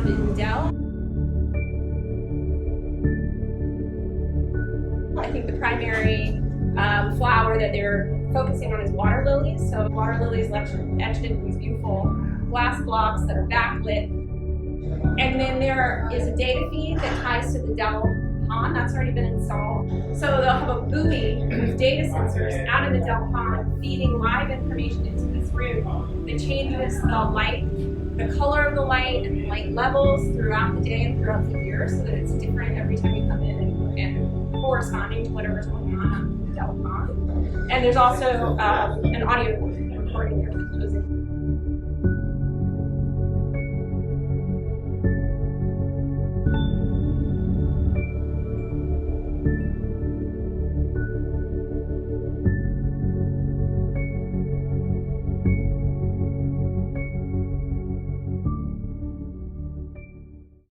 found in the Dell. I think the primary flower that they're focusing on is water lilies. So water lilies etched into these beautiful glass blocks that are backlit. And then there is a data feed that ties to the Dell pond. That's already been installed. So they'll have a buoy with data sensors out in the Dell pond feeding live information into this room that changes the light, the color of the light, and the light levels throughout the day and throughout the year, so that it's different every time you come in and corresponding to whatever's going on the Dell pond. And there's also an audio recording here that goes